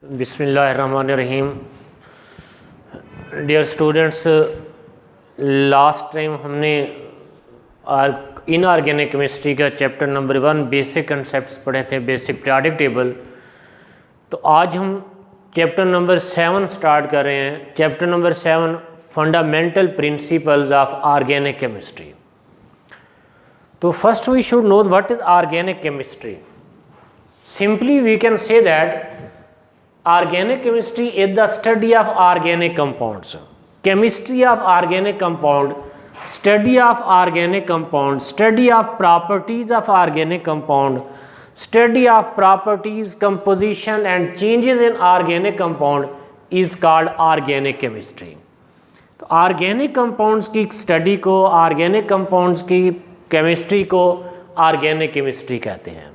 बिस्मिल्लाहिर्रहमानिर्रहीम। Dear students, last time हमने inorganic chemistry का चैप्टर नंबर 1 बेसिक कंसेप्ट्स पढ़े थे, बेसिक पीरियोडिक टेबल। तो आज हम चैप्टर नंबर 7 स्टार्ट कर रहे हैं। Chapter number 7 fundamental principles of organic chemistry. तो first we should know what is organic chemistry. Simply we can say that organic chemistry is the study of organic compounds. Chemistry of organic compound, study of organic compound, study of properties of organic compound, study of properties, composition and changes in organic compound is called organic chemistry. तो organic compounds की study को, organic compounds की chemistry को organic chemistry कहते हैं।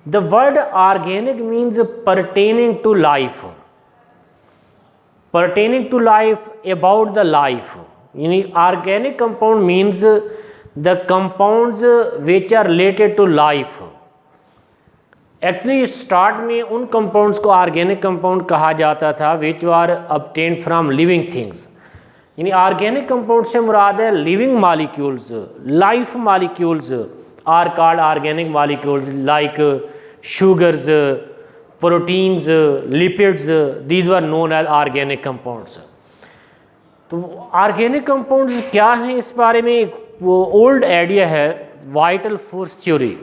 The word organic means pertaining to life, pertaining to life, about the life. Organic compound means the compounds which are related to life. Actually start में उन compounds को organic compound कहा जाता था which are obtained from living things. यानी organic compound से मुराद है living molecules, life molecules are called organic molecules like sugars, proteins, lipids, these were known as organic compounds. तो ऑर्गेनिक कंपाउंड्स क्या हैं, इस बारे में वो ओल्ड आइडिया है, vital force theory.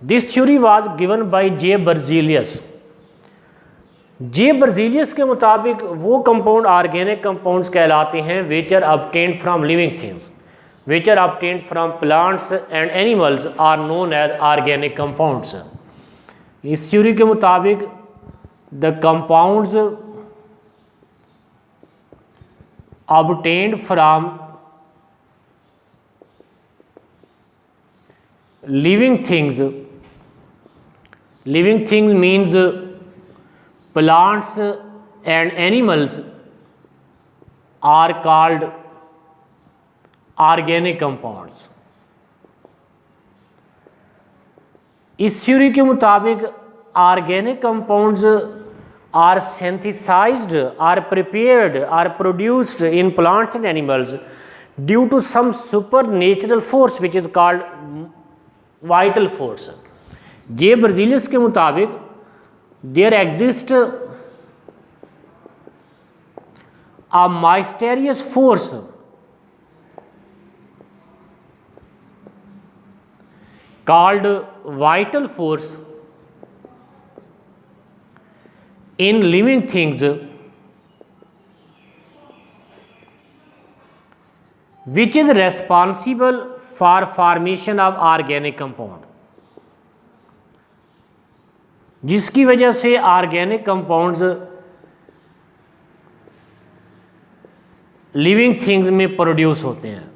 This theory was given by J Berzelius. J Berzelius के मुताबिक वो कंपाउंड ऑर्गेनिक कंपाउंड्स कहलाते हैं which are obtained from living things, which are obtained from plants and animals are known as organic compounds. इस theory के मुताबिक the compounds obtained from living things, living things means plants and animals are called organic compounds. इस theory के मुताबिक organic compounds are synthesized, are prepared, are produced in plants and animals due to some supernatural force which is called vital force. J Berzelius के मुताबिक there exist a mysterious force called vital force in living things which is responsible for formation of organic compound, जिसकी वजह से organic compounds living things में produce होते हैं।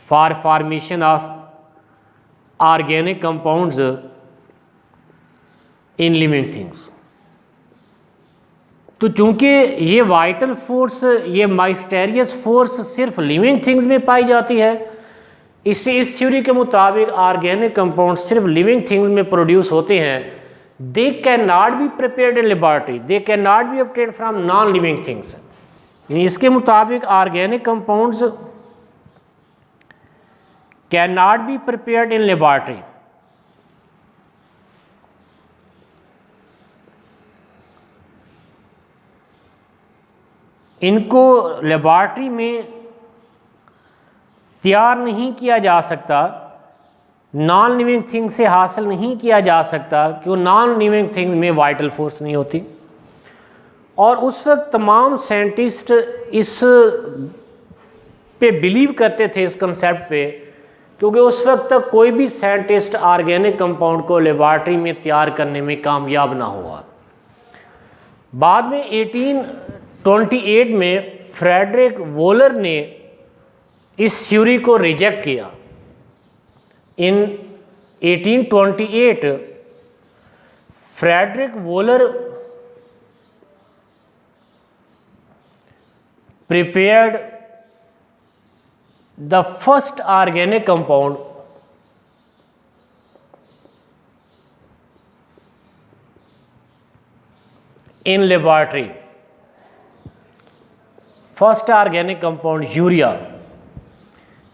For formation of organic compounds in living things. तो चूंकि ये vital force, ये माइस्टेरियस फोर्स सिर्फ लिविंग थिंग्स में पाई जाती है, इससे इस थ्योरी के मुताबिक ऑर्गेनिक कंपाउंड्स सिर्फ लिविंग थिंग्स में प्रोड्यूस होते हैं। They can not be prepared in laboratory, they can not be obtained from non living things. इसके मुताबिक organic compounds cannot be prepared in laboratory. इनको लेबॉरेटरी में तैयार नहीं किया जा सकता, नॉन लिविंग थिंग से हासिल नहीं किया जा सकता, क्यों नॉन लिविंग थिंग में वाइटल फोर्स नहीं होती। और उस वक्त तमाम साइंटिस्ट इस पे बिलीव करते थे, इस कंसेप्ट पे, क्योंकि उस वक्त तक कोई भी साइंटिस्ट ऑर्गेनिक कंपाउंड को लेबॉरेटरी में तैयार करने में कामयाब ना हुआ। बाद में 1828 में फ्रेडरिक वोलर ने इस थ्योरी को रिजेक्ट किया। In 1828 Friedrich Wohler prepared the first organic compound in laboratory. First organic compound, urea.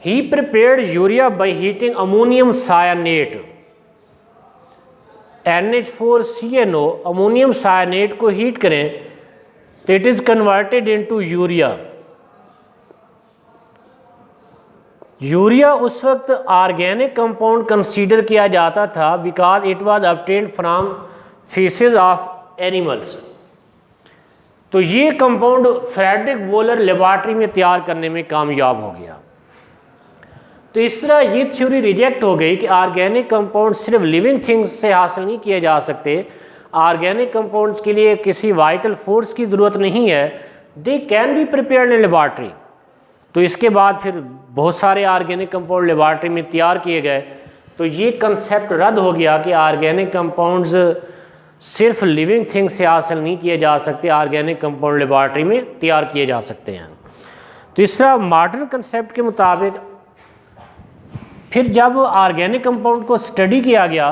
He prepared urea by heating ammonium cyanate, NH4CnO. Ammonium cyanate को हीट करें तो it is converted into urea. Urea उस वक्त organic compound consider किया जाता था because it was obtained from faeces of animals. तो ये कंपाउंड फ्रेडरिक वोलर लेबॉर्ट्री में तैयार करने में कामयाब हो गया. तो इस तरह ये थ्योरी रिजेक्ट हो गई कि ऑर्गेनिक कंपाउंड सिर्फ लिविंग थिंग्स से हासिल नहीं किए जा सकते. ऑर्गेनिक कंपाउंड्स के लिए किसी वाइटल फोर्स की ज़रूरत नहीं है. They can be prepared in laboratory. तो इसके बाद फिर बहुत सारे ऑर्गेनिक कंपाउंड लेबॉर्ट्री में तैयार किए गए. तो ये कंसेप्ट रद्द हो गया कि ऑर्गेनिक कंपाउंड्स सिर्फ लिविंग थिंग्स से हासिल नहीं किए जा सकते, ऑर्गेनिक कंपाउंड लेबॉर्ट्री में तैयार किए जा सकते हैं. तो इस तरह मॉडर्न कंसेप्ट के मुताबिक फिर जब ऑर्गेनिक कंपाउंड को स्टडी किया गया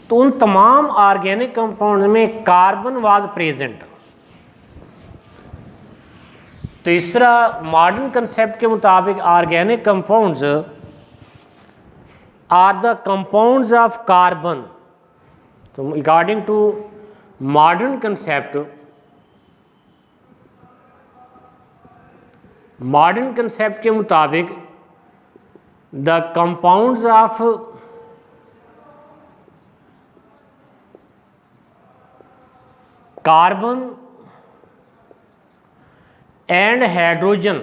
तो उन तमाम ऑर्गेनिक कंपाउंड्स में कार्बन वाज प्रेजेंट. तो इस तरह मॉडर्न कंसेप्ट के मुताबिक organic compounds are the compounds of carbon. तो अकॉर्डिंग टू मॉडर्न कंसेप्ट के मुताबिक the compounds of carbon and hydrogen.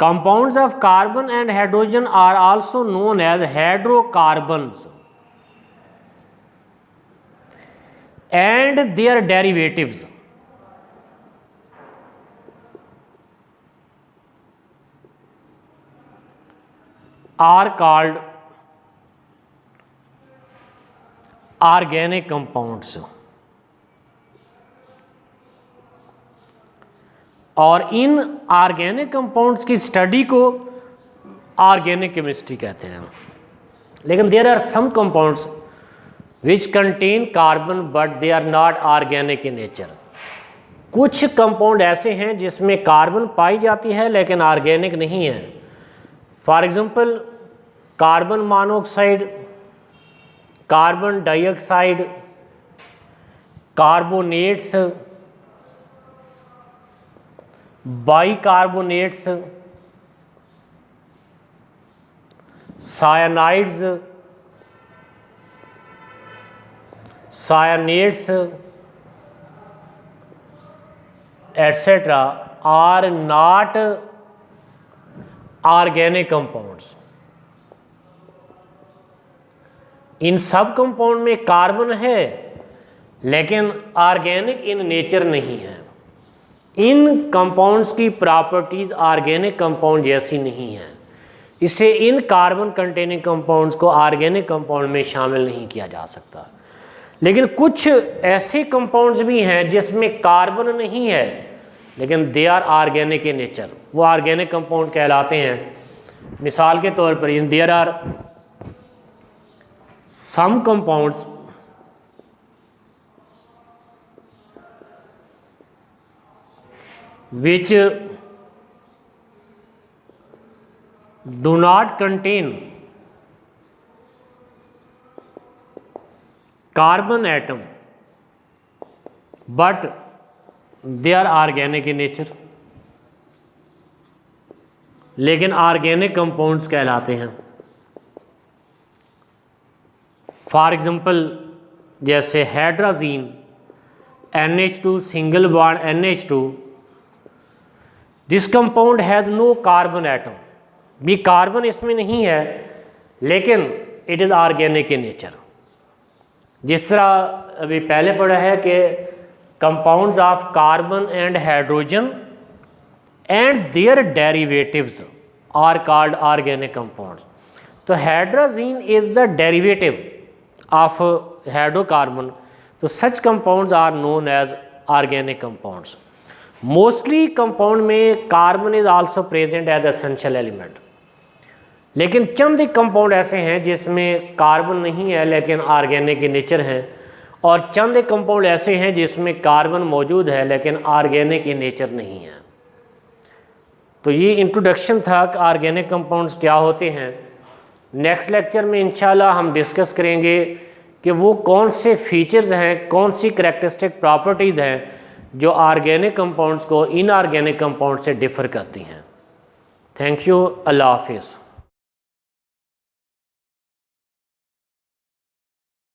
Compounds of carbon and hydrogen are also known as hydrocarbons and their derivatives are called organic compounds. और इन organic compounds की study को organic chemistry कहते हैं. लेकिन there are some compounds which contain carbon but they are not organic in nature. कुछ compound ऐसे हैं जिसमें कार्बन पाई जाती है लेकिन ऑर्गेनिक नहीं है. For example carbon monoxide, carbon dioxide, carbonates, bicarbonates, cyanides, cyanates etcetera are not organic compounds. इन सब कंपाउंड में कार्बन है लेकिन ऑर्गेनिक इन नेचर नहीं है. इन कंपाउंड्स की प्रॉपर्टीज़ ऑर्गेनिक कंपाउंड जैसी नहीं है, इससे इन कार्बन कंटेनिंग कंपाउंड्स को ऑर्गेनिक कंपाउंड में शामिल नहीं किया जा सकता. लेकिन कुछ ऐसे कंपाउंड्स भी हैं जिसमें कार्बन नहीं है लेकिन they are organic in nature. वो ऑर्गेनिक कंपाउंड कहलाते हैं. मिसाल के तौर पर there are some compounds which do not contain carbon atom but they are organic in nature. लेकिन ऑर्गेनिक कंपाउंड्स कहलाते हैं. फॉर एग्जांपल जैसे hydrazine, NH2 single bond NH2. This compound has no carbon atom. भी carbon इसमें नहीं है लेकिन it is organic in nature. जिस तरह अभी पहले पढ़ा है कि compounds of carbon and hydrogen and their derivatives are called organic compounds. तो hydrazine is the derivative of hydrocarbon. तो such compounds are known as organic compounds. Mostly compound में carbon is also present as essential element. लेकिन चंद compound ऐसे हैं जिसमें carbon नहीं है लेकिन ऑर्गेनिक इन नेचर हैं और चंद कंपाउंड ऐसे हैं जिसमें कार्बन मौजूद है लेकिन ऑर्गेनिक इन नेचर नहीं है। तो ये इंट्रोडक्शन था कि ऑर्गेनिक कंपाउंड्स क्या होते हैं। नेक्स्ट लेक्चर में इंशाल्लाह हम डिस्कस करेंगे कि वो कौन से फीचर्स हैं, कौन सी करैक्टरिस्टिक प्रॉपर्टीज़ हैं जो ऑर्गेनिक कंपाउंड्स को इनऑर्गेनिक कंपाउंड से डिफ़र करती हैं। Thank you. अल्लाह हाफिज़।